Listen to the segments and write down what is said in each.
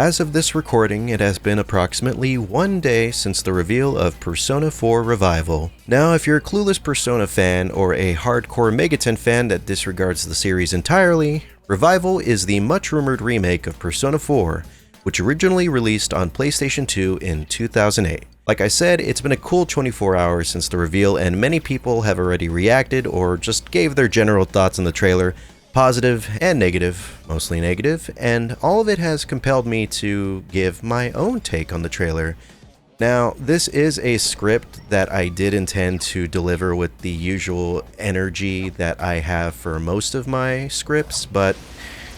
As of this recording, it has been approximately 1 day since the reveal of Persona 4 Revival. Now, if you're a clueless Persona fan or a hardcore Megaten fan that disregards the series entirely, Revival is the much-rumored remake of Persona 4, which originally released on PlayStation 2 in 2008. Like I said, it's been a cool 24 hours since the reveal, and many people have already reacted or just gave their general thoughts on the trailer, positive and negative, mostly negative, and all of it has compelled me to give my own take on the trailer. Now, this is a script that I did intend to deliver with the usual energy that I have for most of my scripts, but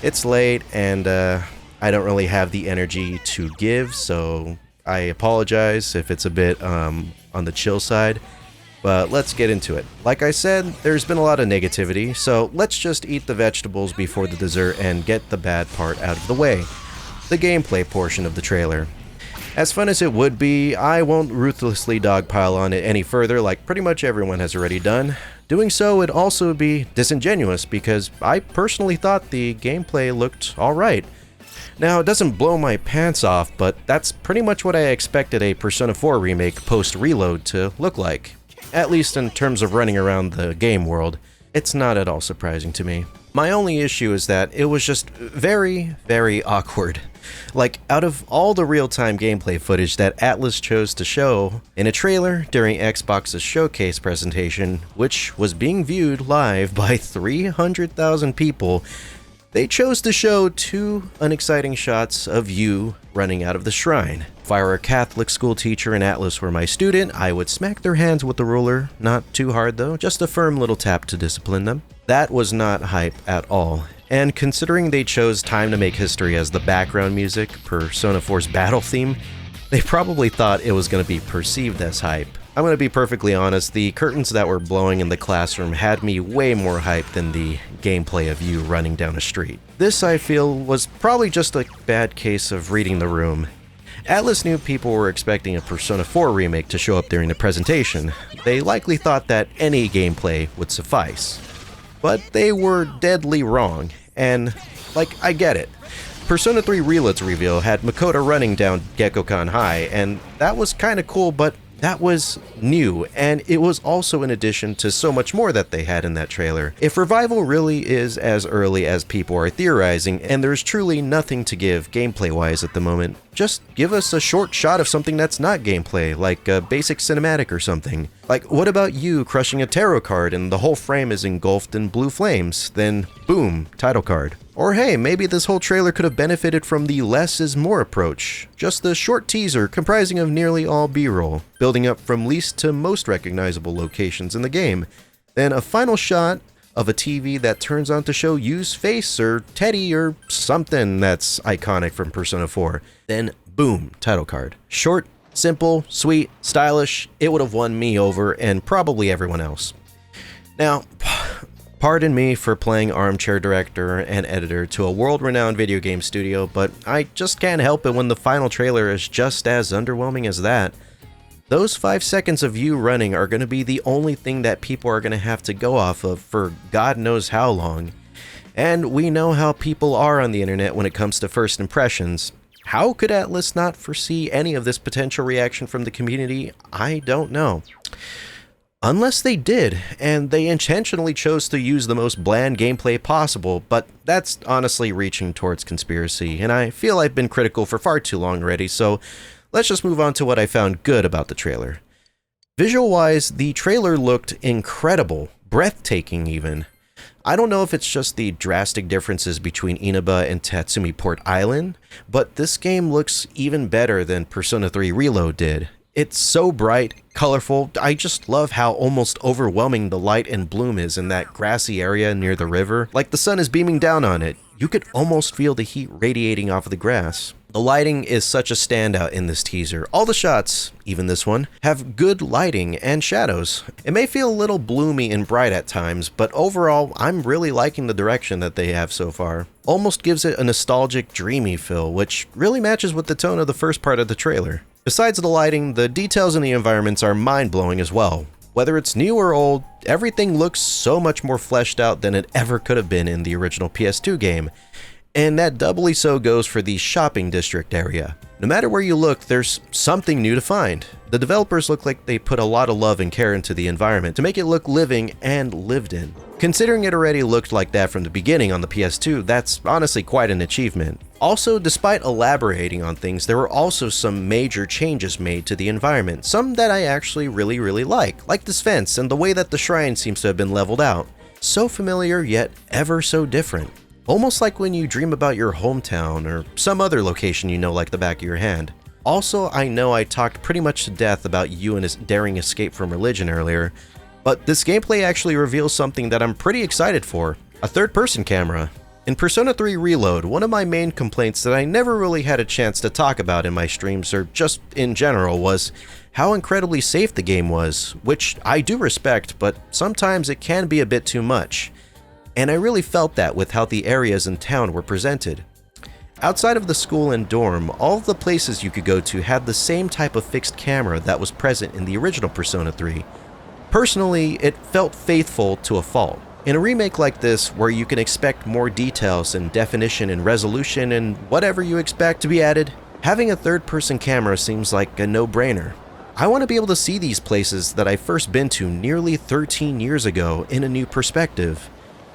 it's late and I don't really have the energy to give, so I apologize if it's a bit on the chill side. But let's get into it. Like I said, there's been a lot of negativity, so let's just eat the vegetables before the dessert and get the bad part out of the way. The gameplay portion of the trailer. As fun as it would be, I won't ruthlessly dogpile on it any further like pretty much everyone has already done. Doing so would also be disingenuous because I personally thought the gameplay looked alright. Now, it doesn't blow my pants off, but that's pretty much what I expected a Persona 4 remake post-reload to look like. At least in terms of running around the game world, it's not at all surprising to me. My only issue is that it was just very, very awkward. Like, out of all the real-time gameplay footage that Atlus chose to show in a trailer during Xbox's showcase presentation, which was being viewed live by 300,000 people, they chose to show two unexciting shots of you running out of the shrine. If I were a Catholic school teacher and Atlus were my student, I would smack their hands with the ruler. Not too hard though, just a firm little tap to discipline them. That was not hype at all. And considering they chose Time to Make History as the background music, Persona 4's battle theme, they probably thought it was going to be perceived as hype. I'm going to be perfectly honest, the curtains that were blowing in the classroom had me way more hyped than the gameplay of you running down a street. This, I feel, was probably just a bad case of reading the room. Atlus knew people were expecting a Persona 4 remake to show up during the presentation. They likely thought that any gameplay would suffice. But they were deadly wrong, and, I get it. Persona 3 Reload's reveal had Makoto running down Gekkoukan High, and that was kinda cool, but that was new, and it was also in addition to so much more that they had in that trailer. If Revival really is as early as people are theorizing, and there's truly nothing to give gameplay-wise at the moment, just give us a short shot of something that's not gameplay, like a basic cinematic or something. Like, what about you crushing a tarot card and the whole frame is engulfed in blue flames? Then, boom, title card. Or hey, maybe this whole trailer could have benefited from the less is more approach. Just the short teaser comprising of nearly all B-roll, building up from least to most recognizable locations in the game. Then a final shot of a TV that turns on to show Yu's face or Teddy or something that's iconic from Persona 4. Then boom, title card. Short, simple, sweet, stylish, it would have won me over and probably everyone else. Now, pardon me for playing armchair director and editor to a world-renowned video game studio, but I just can't help it when the final trailer is just as underwhelming as that. Those 5 seconds of you running are going to be the only thing that people are going to have to go off of for God knows how long. And we know how people are on the internet when it comes to first impressions. How could Atlus not foresee any of this potential reaction from the community? I don't know. Unless they did, and they intentionally chose to use the most bland gameplay possible, but that's honestly reaching towards conspiracy, and I feel I've been critical for far too long already, so let's just move on to what I found good about the trailer. Visual-wise, the trailer looked incredible, breathtaking even. I don't know if it's just the drastic differences between Inaba and Tatsumi Port Island, but this game looks even better than Persona 3 Reload did. It's so bright, colorful. I just love how almost overwhelming the light and bloom is in that grassy area near the river. Like the sun is beaming down on it. You could almost feel the heat radiating off of the grass. The lighting is such a standout in this teaser. All the shots, even this one, have good lighting and shadows. It may feel a little bloomy and bright at times, but overall, I'm really liking the direction that they have so far. Almost gives it a nostalgic, dreamy feel, which really matches with the tone of the first part of the trailer. Besides the lighting, the details in the environments are mind-blowing as well. Whether it's new or old, everything looks so much more fleshed out than it ever could have been in the original PS2 game. And that doubly so goes for the shopping district area. No matter where you look, there's something new to find. The developers look like they put a lot of love and care into the environment to make it look living and lived in. Considering it already looked like that from the beginning on the PS2, that's honestly quite an achievement. Also, despite elaborating on things, there were also some major changes made to the environment, some that I actually really like this fence and the way that the shrine seems to have been leveled out. So familiar, yet ever so different. Almost like when you dream about your hometown or some other location you know like the back of your hand. Also, I know I talked pretty much to death about you and his daring escape from religion earlier, but this gameplay actually reveals something that I'm pretty excited for: a third-person camera. In Persona 3 Reload, one of my main complaints that I never really had a chance to talk about in my streams or just in general was how incredibly safe the game was, which I do respect, but sometimes it can be a bit too much. And I really felt that with how the areas in town were presented. Outside of the school and dorm, all of the places you could go to had the same type of fixed camera that was present in the original Persona 3. Personally, it felt faithful to a fault. In a remake like this, where you can expect more details and definition and resolution and whatever you expect to be added, having a third-person camera seems like a no-brainer. I want to be able to see these places that I first been to nearly 13 years ago in a new perspective.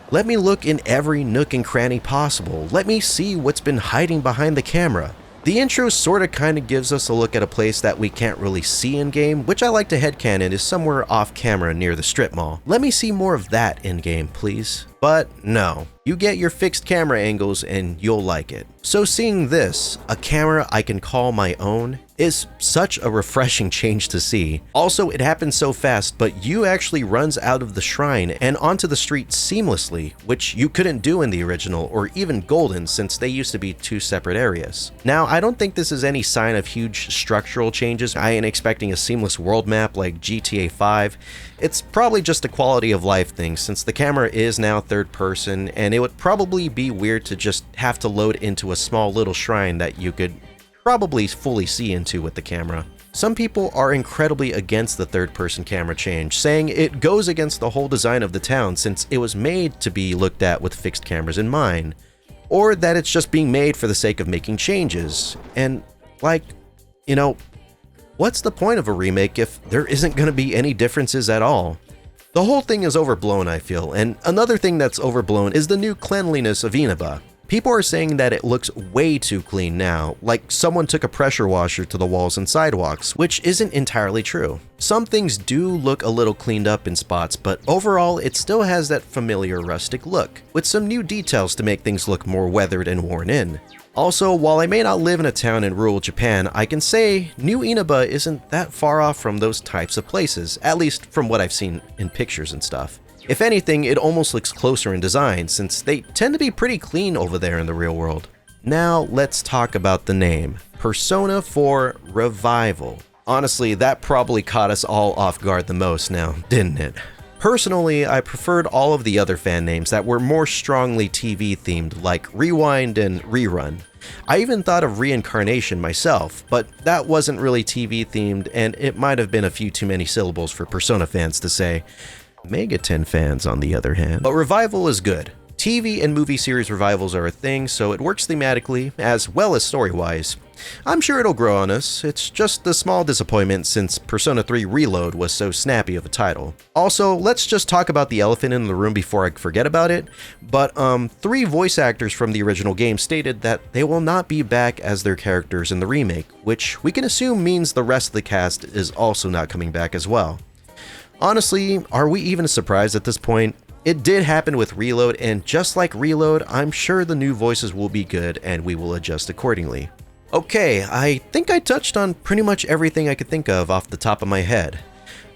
Let me look in every nook and cranny possible. Let me see what's been hiding behind the camera. The intro sorta kinda gives us a look at a place that we can't really see in-game, which I like to headcanon is somewhere off-camera near the strip mall. Let me see more of that in-game, please. But no, you get your fixed camera angles and you'll like it. So seeing this, a camera I can call my own, is such a refreshing change to see. Also, it happens so fast, but Yu actually runs out of the shrine and onto the street seamlessly, which you couldn't do in the original or even Golden since they used to be two separate areas. Now, I don't think this is any sign of huge structural changes. I ain't expecting a seamless world map like GTA 5. It's probably just a quality of life thing since the camera is now third person, and it would probably be weird to just have to load into a small little shrine that you could probably fully see into with the camera. Some people are incredibly against the third-person camera change, saying it goes against the whole design of the town since it was made to be looked at with fixed cameras in mind, or that it's just being made for the sake of making changes. And like, you know, what's the point of a remake if there isn't going to be any differences at all? The whole thing is overblown, I feel, and another thing that's overblown is the new cleanliness of Inaba. People are saying that it looks way too clean now, like someone took a pressure washer to the walls and sidewalks, which isn't entirely true. Some things do look a little cleaned up in spots, but overall it still has that familiar rustic look, with some new details to make things look more weathered and worn in. Also, while I may not live in a town in rural Japan, I can say New Inaba isn't that far off from those types of places, at least from what I've seen in pictures and stuff. If anything, it almost looks closer in design, since they tend to be pretty clean over there in the real world. Now let's talk about the name, Persona 4 Revival. Honestly, that probably caught us all off guard the most now, didn't it? Personally, I preferred all of the other fan names that were more strongly TV themed, like Rewind and Rerun. I even thought of Reincarnation myself, but that wasn't really TV themed and it might have been a few too many syllables for Persona fans to say. Megaten fans, on the other hand. But Revival is good. TV and movie series revivals are a thing, so it works thematically as well as story-wise. I'm sure it'll grow on us, it's just a small disappointment since Persona 3 Reload was so snappy of a title. Also, let's just talk about the elephant in the room before I forget about it, but 3 voice actors from the original game stated that they will not be back as their characters in the remake, which we can assume means the rest of the cast is also not coming back as well. Honestly, are we even surprised at this point? It did happen with Reload, and just like Reload, I'm sure the new voices will be good and we will adjust accordingly. Okay, I think I touched on pretty much everything I could think of off the top of my head.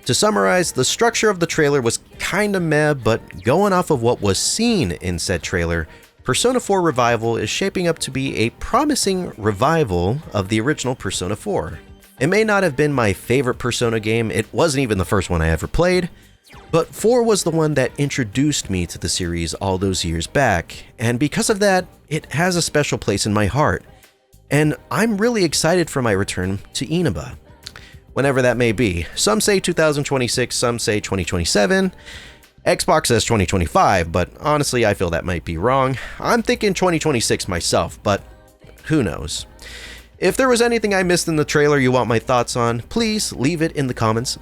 To summarize, the structure of the trailer was kinda meh, but going off of what was seen in said trailer, Persona 4 Revival is shaping up to be a promising revival of the original Persona 4. It may not have been my favorite Persona game, it wasn't even the first one I ever played, but 4 was the one that introduced me to the series all those years back, and because of that, it has a special place in my heart. And I'm really excited for my return to Inaba. Whenever that may be. Some say 2026, some say 2027. Xbox says 2025, but honestly I feel that might be wrong. I'm thinking 2026 myself, but who knows. If there was anything I missed in the trailer you want my thoughts on, please leave it in the comments.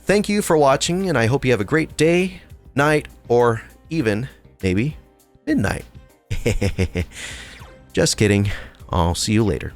Thank you for watching, and I hope you have a great day, night, or even, maybe, midnight. Just kidding. I'll see you later.